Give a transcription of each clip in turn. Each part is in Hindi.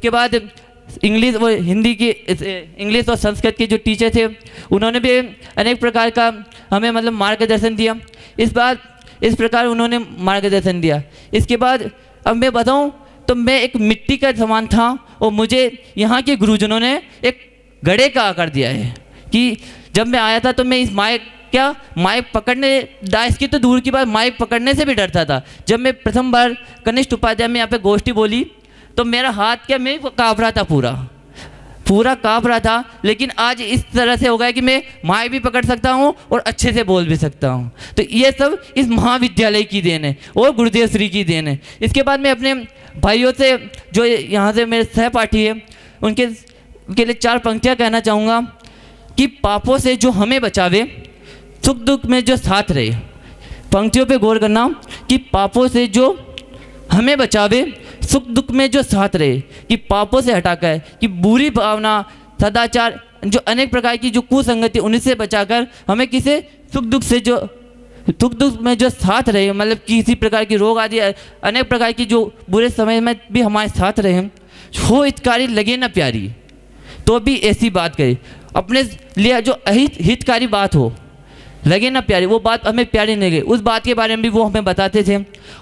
उसके बाद इंग्लिश वो हिंदी की इंग्लिश और संस्कृत के जो टीचर थे उन्होंने भी अनेक प्रकार का हमें मतलब मार्गदर्शन दिया। इस प्रकार उन्होंने मार्गदर्शन दिया। इसके बाद अब मैं बताऊं तो मैं एक मिट्टी का समान था और मुझे यहाँ के गुरुजनों ने एक घड़े का आकार दिया है कि जब मैं आया था तो मैं इस माइक पकड़ने डाइस की तो दूर की बात माइक पकड़ने से भी डरता था। जब मैं प्रथम बार कनिष्ठ उपाध्याय में यहाँ पे गोष्ठी बोली तो मेरा हाथ मैं काँप रहा था, पूरा काँप रहा था। लेकिन आज इस तरह से हो गया कि मैं माइक भी पकड़ सकता हूँ और अच्छे से बोल भी सकता हूँ। तो ये सब इस महाविद्यालय की देन है और गुरुदेव श्री की देन है। इसके बाद मैं अपने भाइयों से जो यहाँ से मेरे सहपाठी है उनके लिए 4 पंक्तियाँ कहना चाहूँगा कि पापों से जो हमें बचावे, सुख दुख में जो साथ रहे। पंक्तियों पे गौर करना कि पापों से जो हमें बचावे, सुख दुख में जो साथ रहे, कि पापों से हटाकर कि बुरी भावना, सदाचार, जो अनेक प्रकार की जो कुसंगति उन्हीं से बचाकर हमें किसे सुख दुख में जो साथ रहे, मतलब किसी प्रकार की रोग आदि अनेक प्रकार की जो बुरे समय में भी हमारे साथ रहे। हो हितकारी लगे ना प्यारी तो भी ऐसी बात करे, अपने लिए जो हितकारी बात हो लगे ना प्यारी, वो बात हमें प्यारी नहीं लगे, उस बात के बारे में भी वो हमें बताते थे।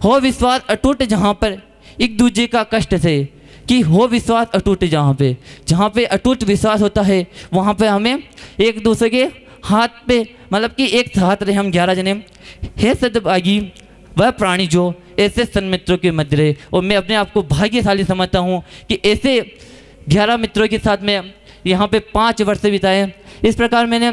हो विश्वास अटूट जहाँ पर एक दूसरे का कष्ट से, कि हो विश्वास अटूट जहाँ पे अटूट विश्वास होता है वहाँ पे हमें एक दूसरे के हाथ पे मतलब कि एक साथ रहे हम 11 जने। हे सद्भागी वह प्राणी जो ऐसे सन्मित्रों के मध्य रहे। और मैं अपने आप को भाग्यशाली समझता हूँ कि ऐसे 11 मित्रों के साथ में यहाँ पे 5 वर्ष बिताए। इस प्रकार मैंने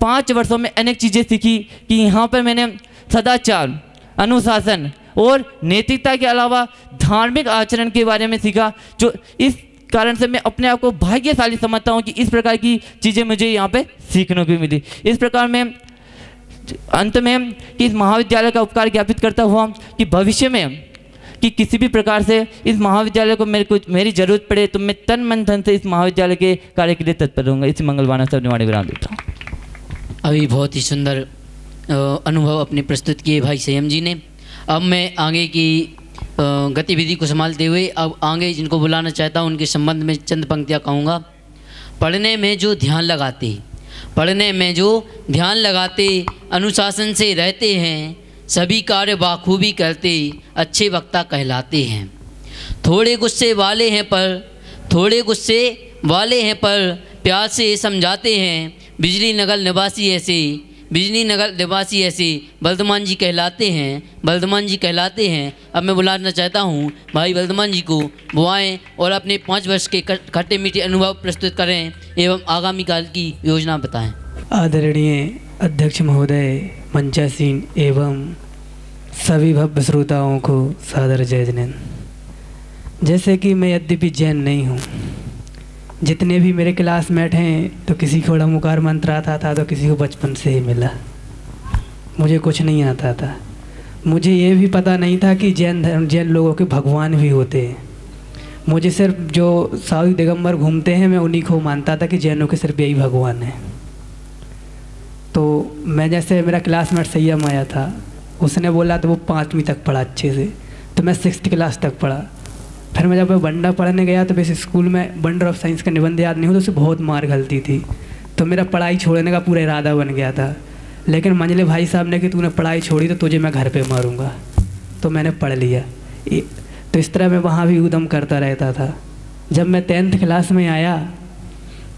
5 वर्षों में अनेक चीज़ें सीखी कि यहाँ पर मैंने सदाचार, अनुशासन और नैतिकता के अलावा धार्मिक आचरण के बारे में सीखा, जो इस कारण से मैं अपने आप को भाग्यशाली समझता हूँ कि इस प्रकार की चीज़ें मुझे यहाँ पे सीखने को मिली। इस प्रकार मैं अंत में कि इस महाविद्यालय का उपकार ज्ञापित करता हुआ कि भविष्य में कि किसी भी प्रकार से इस महाविद्यालय को मेरी ज़रूरत पड़े तो मैं तन मन धन से इस महाविद्यालय के कार्य के लिए तत्पर रहूँगा। इसी मंगलवाना सब निवाणी विराम देता हूँ। अभी बहुत ही सुंदर अनुभव अपने प्रस्तुत किए भाई संयम जी ने। अब मैं आगे की गतिविधि को संभालते हुए अब आगे जिनको बुलाना चाहता हूँ उनके संबंध में चंद पंक्तियाँ कहूँगा। पढ़ने में जो ध्यान लगाते अनुशासन से रहते हैं, सभी कार्य बाखूबी करते अच्छे वक्ता कहलाते हैं। थोड़े गुस्से वाले हैं पर प्यार से समझाते हैं, बिजली नगर निवासी ऐसे बल्दमान जी कहलाते हैं। अब मैं बुलाना चाहता हूँ भाई बल्दमान जी को, वो आएँ और अपने 5 वर्ष के खट्टे मीठे अनुभव प्रस्तुत करें एवं आगामी काल की योजना बताएं। आदरणीय अध्यक्ष महोदय, मंचासीन एवं सभी भव्य श्रोताओं को सादर जय जिनेन्द्र। जैसे कि मैं यद्यपि जैन नहीं हूँ, जितने भी मेरे क्लासमेट हैं तो किसी को ड़मुकार मंत्र आता था तो किसी को बचपन से ही मिला। मुझे कुछ नहीं आता था। मुझे ये भी पता नहीं था कि जैन लोगों के भगवान भी होते हैं। मुझे सिर्फ जो साधु दिगंबर घूमते हैं मैं उन्हीं को मानता था कि जैनों के सिर्फ यही भगवान है। तो मैं जैसे मेरा क्लासमेट संयम आया था, उसने बोला तो वो 5वीं तक पढ़ा अच्छे से, तो मैं 6th क्लास तक पढ़ा। फिर मैं जब बंडा पढ़ने गया तो वैसे स्कूल में बंडर ऑफ साइंस का निबंध याद नहीं हो तो उससे बहुत मार गलती थी, तो मेरा पढ़ाई छोड़ने का पूरा इरादा बन गया था। लेकिन मंझले भाई साहब ने कि तूने पढ़ाई छोड़ी तो तुझे मैं घर पे मारूंगा, तो मैंने पढ़ लिया। तो इस तरह मैं वहाँ भी उद्यम करता रहता था। जब मैं 10th क्लास में आया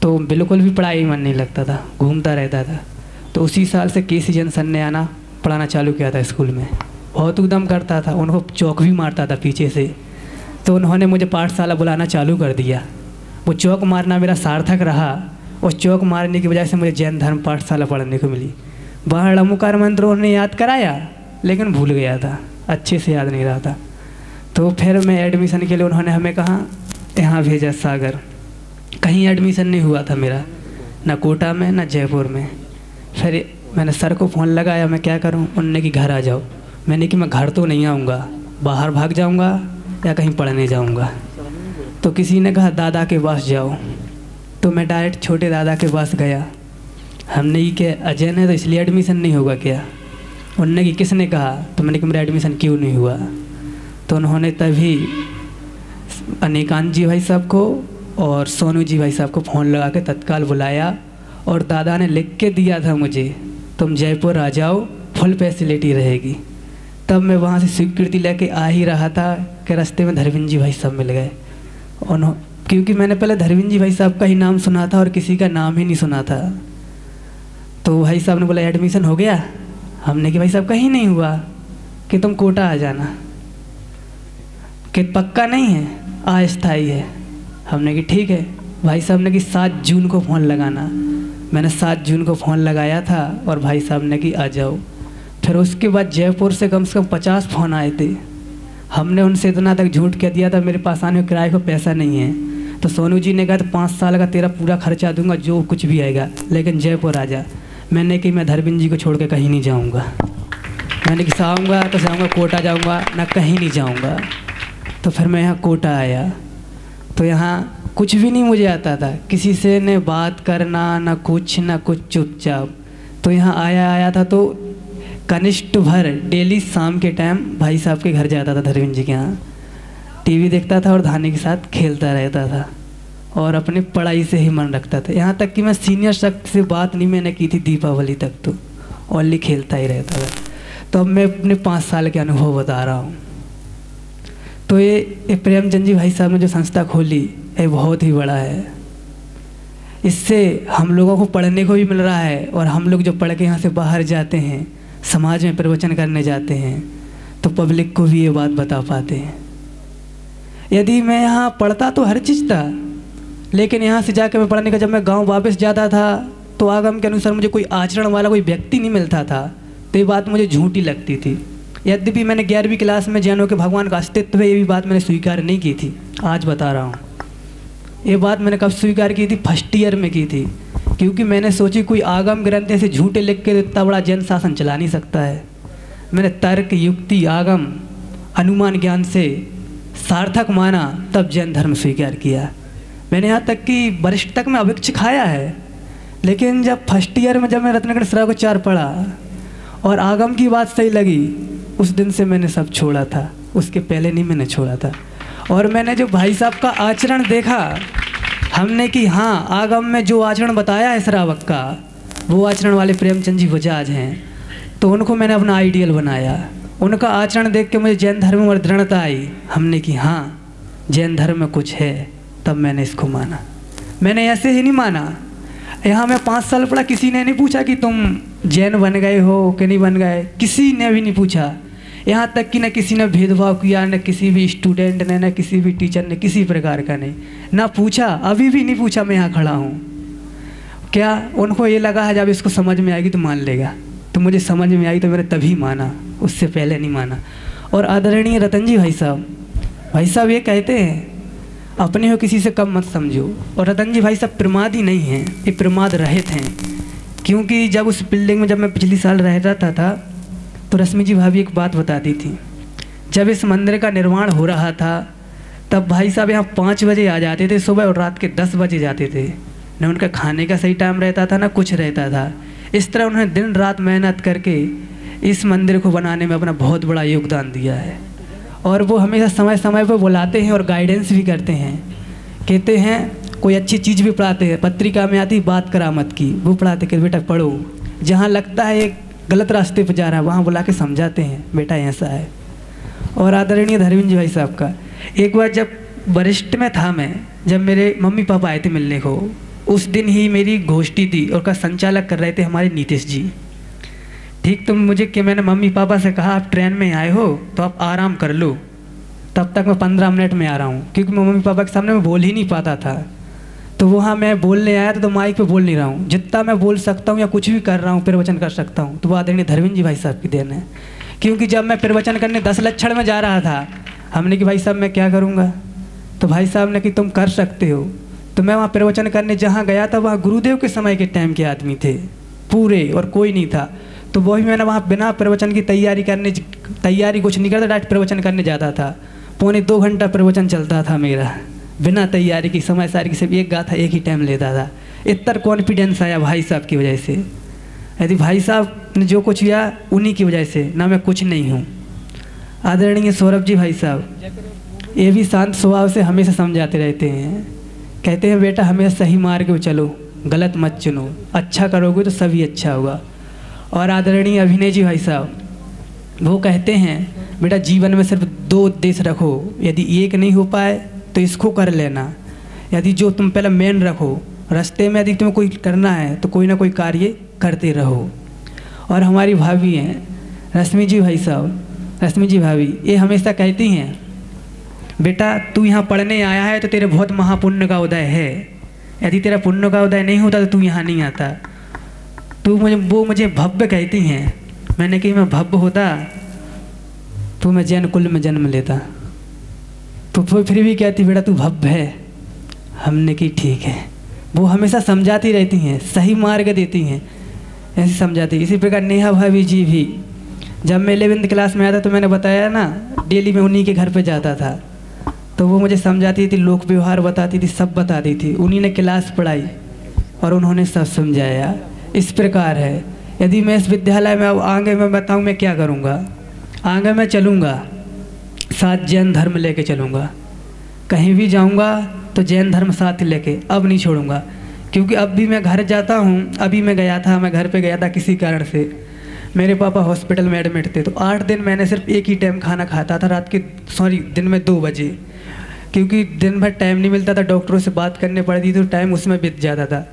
तो बिल्कुल भी पढ़ाई मन नहीं लगता था, घूमता रहता था। तो उसी साल से केसी जंसन ने आना पढ़ाना चालू किया था स्कूल में। बहुत उद्यम करता था, उनको चौक भी मारता था पीछे से। तो उन्होंने मुझे पाठशाला बुलाना चालू कर दिया। वो चौक मारना मेरा सार्थक रहा। उस चौक मारने की वजह से मुझे जैन धर्म पाठशाला पढ़ने को मिली। वहाँ ड़मुकार मंत्र उन्होंने याद कराया लेकिन भूल गया था, अच्छे से याद नहीं रहा था। तो फिर मैं एडमिशन के लिए उन्होंने हमें कहा यहाँ भेजा सागर। कहीं एडमिशन नहीं हुआ था मेरा, ना कोटा में ना जयपुर में। फिर मैंने सर को फ़ोन लगाया, मैं क्या करूँ। उन्होंने कि घर आ जाओ। मैंने कि मैं घर तो नहीं आऊँगा, बाहर भाग जाऊँगा या कहीं पढ़ने जाऊँगा। तो किसी ने कहा दादा के पास जाओ, तो मैं डायरेक्ट छोटे दादा के पास गया। हमने ये कि अजय ने तो इसलिए एडमिशन नहीं होगा क्या। उन्होंने कि किसने कहा। तो मैंने कि मेरा एडमिशन क्यों नहीं हुआ। तो उन्होंने तभी अनिकांत जी भाई साहब को और सोनू जी भाई साहब को फ़ोन लगा के तत्काल बुलाया और दादा ने लिख के दिया था मुझे, तुम जयपुर आ जाओ, फुल फैसिलिटी रहेगी। तब मैं वहाँ से स्वीकृति लेके आ ही रहा था कि रास्ते में धर्मेंद्र जी भाई साहब मिल गए। क्योंकि मैंने पहले धर्मेंद्र जी भाई साहब का ही नाम सुना था और किसी का नाम ही नहीं सुना था। तो भाई साहब ने बोला एडमिशन हो गया। हमने कि भाई साहब कहीं नहीं हुआ, कि तुम कोटा आ जाना, कि पक्का नहीं है, अस्थायी है। हमने कि ठीक है। भाई साहब ने कि 7 जून को फ़ोन लगाना। मैंने 7 जून को फ़ोन लगाया था और भाई साहब ने कि आ जाओ। फिर उसके बाद जयपुर से कम 50 फ़ोन आए थे। हमने उनसे इतना तक झूठ कह दिया था मेरे पास आने किराए को पैसा नहीं है। तो सोनू जी ने कहा तो 5 साल का तेरा पूरा खर्चा दूंगा, जो कुछ भी आएगा, लेकिन जयपुर आ जा। मैंने कि मैं धर्मेंद्र जी को छोड़ के कहीं नहीं जाऊंगा। मैंने कि आऊँगा तो जाऊँगा, कोटा जाऊँगा ना, कहीं नहीं जाऊँगा। तो फिर मैं यहाँ कोटा आया। तो यहाँ कुछ भी नहीं मुझे आता था, किसी से न बात करना ना कुछ, चुपचाप। तो यहाँ आया था तो कनिष्ठ भर डेली शाम के टाइम भाई साहब के घर जाता था, धर्मेंद्र जी के यहाँ टीवी देखता था और धानी के साथ खेलता रहता था और अपनी पढ़ाई से ही मन रखता था। यहाँ तक कि मैं सीनियर शख्स से बात नहीं मैंने की थी दीपावली तक, तो ओनली खेलता ही रहता था। तो अब मैं अपने 5 साल के अनुभव बता रहा हूँ। तो ये प्रेमचंद जी भाई साहब ने जो संस्था खोली ये बहुत ही बड़ा है। इससे हम लोगों को पढ़ने को भी मिल रहा है और हम लोग जो पढ़ के यहाँ से बाहर जाते हैं, समाज में प्रवचन करने जाते हैं, तो पब्लिक को भी ये बात बता पाते हैं। यदि मैं यहाँ पढ़ता तो हर चीज़ था, लेकिन यहाँ से जाकर मैं पढ़ने का जब मैं गांव वापस जाता था तो आगम के अनुसार मुझे कोई आचरण वाला कोई व्यक्ति नहीं मिलता था। तो ये बात मुझे झूठी लगती थी। यद्यपि मैंने 11वीं क्लास में जैनों के भगवान का अस्तित्व है ये भी बात मैंने स्वीकार नहीं की थी, आज बता रहा हूँ। ये बात मैंने कब स्वीकार की थी? फर्स्ट ईयर में की थी, क्योंकि मैंने सोची कोई आगम ग्रंथ ऐसे झूठे लिख के इतना बड़ा जैन शासन चला नहीं सकता है। मैंने तर्क, युक्ति, आगम, अनुमान ज्ञान से सार्थक माना, तब जैन धर्म स्वीकार किया। मैंने यहाँ तक कि वरिष्ठ तक में अभिक्ष खाया है, लेकिन जब फर्स्ट ईयर में जब मैं रत्नाकर श्रावकोच्चार पढ़ा और आगम की बात सही लगी, उस दिन से मैंने सब छोड़ा था। उसके पहले नहीं मैंने छोड़ा था। और मैंने जो भाई साहब का आचरण देखा, हमने कि हाँ आगम में जो आचरण बताया है श्रावक का, वो आचरण वाले प्रेमचंद जी बजाज हैं। तो उनको मैंने अपना आइडियल बनाया। उनका आचरण देख के मुझे जैन धर्म में दृढ़ता आई। हमने कि हाँ जैन धर्म में कुछ है, तब मैंने इसको माना। मैंने ऐसे ही नहीं माना। यहाँ मैं 5 साल पढ़ा, किसी ने नहीं पूछा कि तुम जैन बन गए हो कि नहीं बन गए, किसी ने भी नहीं पूछा। यहाँ तक कि न किसी ने भेदभाव किया, न किसी भी स्टूडेंट ने, न किसी भी टीचर ने, किसी प्रकार का नहीं, ना पूछा, अभी भी नहीं पूछा। मैं यहाँ खड़ा हूँ। क्या उनको ये लगा है जब इसको समझ में आएगी तो मान लेगा? तो मुझे समझ में आई तो मैंने तभी माना, उससे पहले नहीं माना। और आदरणीय रतन जी भाई साहब ये कहते हैं अपने हो किसी से कम मत समझो। और रतन जी भाई साहब प्रमादी नहीं हैं, ये प्रमाद रहित हैं। क्योंकि जब उस बिल्डिंग में जब मैं पिछली साल रहता था तो रश्मि जी भाभी एक बात बताती थी, जब इस मंदिर का निर्माण हो रहा था तब भाई साहब यहाँ 5 बजे आ जाते थे सुबह और रात के 10 बजे जाते थे। न उनका खाने का सही टाइम रहता था, ना कुछ रहता था। इस तरह उन्होंने दिन रात मेहनत करके इस मंदिर को बनाने में अपना बहुत बड़ा योगदान दिया है। और वो हमेशा समय समय पर बुलाते हैं और गाइडेंस भी करते हैं। कहते हैं कोई अच्छी चीज़ भी पढ़ाते हैं, पत्रिका में आती बात करामत की, वो पढ़ाते कि बेटा पढ़ो। जहाँ लगता है एक गलत रास्ते पर जा रहा है वहाँ बुला के समझाते हैं, बेटा ऐसा है। और आदरणीय धर्मेंद्र जी भाई साहब का एक बार जब वरिष्ठ में था मैं, जब मेरे मम्मी पापा आए थे मिलने को, उस दिन ही मेरी गोष्ठी थी और का संचालक कर रहे थे हमारे नीतीश जी। ठीक, तो मुझे कि मैंने मम्मी पापा से कहा आप ट्रेन में आए हो तो आप आराम कर लो, तब तक मैं 15 मिनट में आ रहा हूँ। क्योंकि मैं मम्मी पापा के सामने मैं बोल ही नहीं पाता था। तो वहाँ मैं बोलने आया तो माइक पे बोल नहीं रहा हूँ। जितना मैं बोल सकता हूँ या कुछ भी कर रहा हूँ, प्रवचन कर सकता हूँ, तो वो आदरणीय धर्मेंद्र जी भाई साहब की देन है। क्योंकि जब मैं प्रवचन करने 10 लक्षण में जा रहा था, हमने कि भाई साहब मैं क्या करूँगा? तो भाई साहब ने कि तुम कर सकते हो। तो मैं वहाँ प्रवचन करने जहाँ गया था वहाँ गुरुदेव के समय के टाइम के आदमी थे पूरे, और कोई नहीं था। तो वही मैंने वहाँ बिना प्रवचन की तैयारी कुछ नहीं करता, डायरेक्ट प्रवचन करने जाता था। 1.25 घंटा प्रवचन चलता था मेरा, बिना तैयारी की, समय सारी की, सिर्फ एक गाथा एक ही टाइम लेता था। इतना कॉन्फिडेंस आया भाई साहब की वजह से। यदि भाई साहब ने जो कुछ किया उन्हीं की वजह से, ना मैं कुछ नहीं हूँ। आदरणीय सौरभ जी भाई साहब, ये भी शांत स्वभाव से हमेशा समझाते रहते हैं। कहते हैं बेटा हमेशा सही मार्ग पे चलो, गलत मत चुनो, अच्छा करोगे तो सभी अच्छा होगा। और आदरणीय अभिनय जी भाई साहब वो कहते हैं बेटा जीवन में सिर्फ 2 उद्देश्य रखो, यदि एक नहीं हो पाए तो इसको कर लेना। यदि जो तुम पहले मेन रखो, रास्ते में यदि तुम्हें कोई करना है तो कोई ना कोई कार्य करते रहो। और हमारी भाभी हैं रश्मि जी भाई साहब, रश्मि जी भाभी, ये हमेशा कहती हैं बेटा तू यहाँ पढ़ने आया है तो तेरे बहुत महापुण्य का उदय है, यदि तेरा पुण्य का उदय नहीं होता तो तू यहाँ नहीं आता। वो मुझे भव्य कहती हैं। मैंने कही मैं भव्य होता तो मैं जैन कुल में जन्म लेता। तो वो फिर भी कहती बेटा तू भव्य है। हमने की ठीक है। वो हमेशा समझाती रहती हैं, सही मार्ग देती हैं, ऐसे समझाती। इसी प्रकार नेहा भाभी जी भी, जब मैं 11th क्लास में आया था तो मैंने बताया ना डेली मैं उन्हीं के घर पे जाता था, तो वो मुझे समझाती थी, लोक व्यवहार बताती थी, सब बताती थी। उन्हीं ने क्लास पढ़ाई और उन्होंने सब समझाया। इस प्रकार है, यदि मैं इस विद्यालय में अब आगे मैं बताऊँ मैं क्या करूँगा, आगे मैं चलूँगा साथ जैन धर्म लेके चलूँगा। कहीं भी जाऊँगा तो जैन धर्म साथ लेके, अब नहीं छोड़ूंगा। क्योंकि अब भी मैं घर जाता हूँ, अभी मैं घर पे गया था किसी कारण से, मेरे पापा हॉस्पिटल में एडमिट थे, तो 8 दिन मैंने सिर्फ एक ही टाइम खाना खाता था, दिन में 2 बजे, क्योंकि दिन भर टाइम नहीं मिलता था, डॉक्टरों से बात करने पड़ती तो टाइम उसमें बीत जाता था,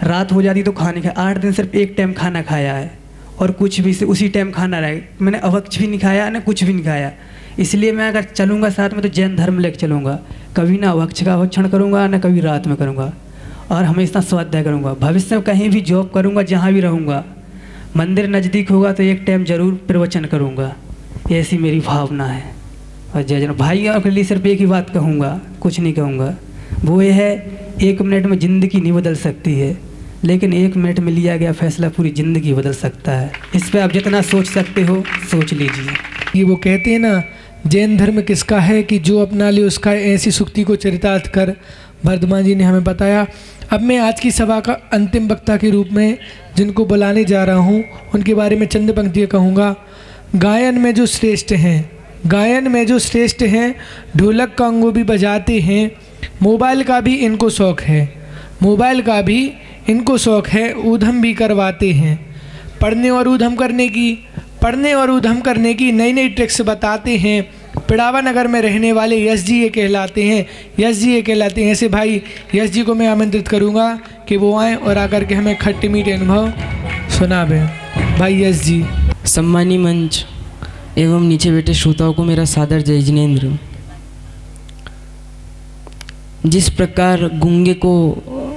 रात हो जाती तो खाने खा। 8 दिन सिर्फ एक टाइम खाना खाया है और कुछ भी से उसी टाइम खाना रहे। मैंने अवक्ष भी नहीं खाया ना कुछ भी नहीं खाया। इसलिए मैं अगर चलूँगा साथ में तो जैन धर्म लेकर चलूँगा, कभी ना अवक्ष का भक्षण करूँगा ना कभी रात में करूँगा, और हमेशा स्वाध्याय करूँगा। भविष्य में कहीं भी जॉब करूँगा, जहाँ भी रहूँगा, मंदिर नज़दीक होगा तो एक टाइम जरूर प्रवचन करूँगा। ऐसी मेरी भावना है। और जय जन भाइयों के लिए सिर्फ एक ही बात कहूँगा, कुछ नहीं कहूँगा, वो ये है 1 मिनट में ज़िंदगी नहीं बदल सकती है, लेकिन 1 मिनट में लिया गया फैसला पूरी ज़िंदगी बदल सकता है। इस पर आप जितना सोच सकते हो सोच लीजिए। ये वो कहते हैं ना, जैन धर्म किसका है कि जो अपना ले उसका, ऐसी सूक्ति को चरितार्थ कर वर्धमान जी ने हमें बताया। अब मैं आज की सभा का अंतिम वक्ता के रूप में जिनको बुलाने जा रहा हूँ उनके बारे में चंद पंक्तियाँ कहूँगा। गायन में जो श्रेष्ठ हैं, गायन में जो श्रेष्ठ हैं, ढोलक कांगो भी बजाते हैं, मोबाइल का भी इनको शौक़ है, मोबाइल का भी इनको शौक़ है, ऊधम भी करवाते हैं। पढ़ने और ऊधम करने की नई नई ट्रिक्स बताते हैं। पिड़ावा नगर में रहने वाले यश जी ये कहलाते हैं, यश जी ये कहलाते हैं। ऐसे भाई यश जी को मैं आमंत्रित करूंगा कि वो आएँ और आकर के हमें खट्टे मीठे अनुभव सुनावें। भाई यश जी। सम्मानी मंच एवं नीचे बैठे श्रोताओं को मेरा सादर जय जिनेंद्र। जिस प्रकार गूंगे को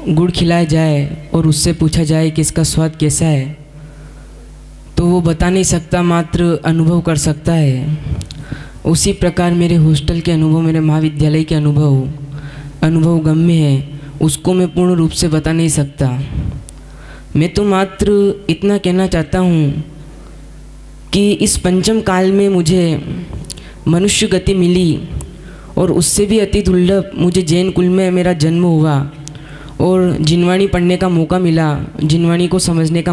गुड़ खिलाया जाए और उससे पूछा जाए कि इसका स्वाद कैसा है, तो वो बता नहीं सकता, मात्र अनुभव कर सकता है। उसी प्रकार मेरे हॉस्टल के अनुभव, मेरे महाविद्यालय के अनुभव गम्य है, उसको मैं पूर्ण रूप से बता नहीं सकता। मैं तो मात्र इतना कहना चाहता हूँ कि इस पंचम काल में मुझे मनुष्य गति मिली और उससे भी अति दुर्लभ मुझे जैन कुल में मेरा जन्म हुआ और जिनवाणी पढ़ने का मौका मिला, जिनवाणी को समझने का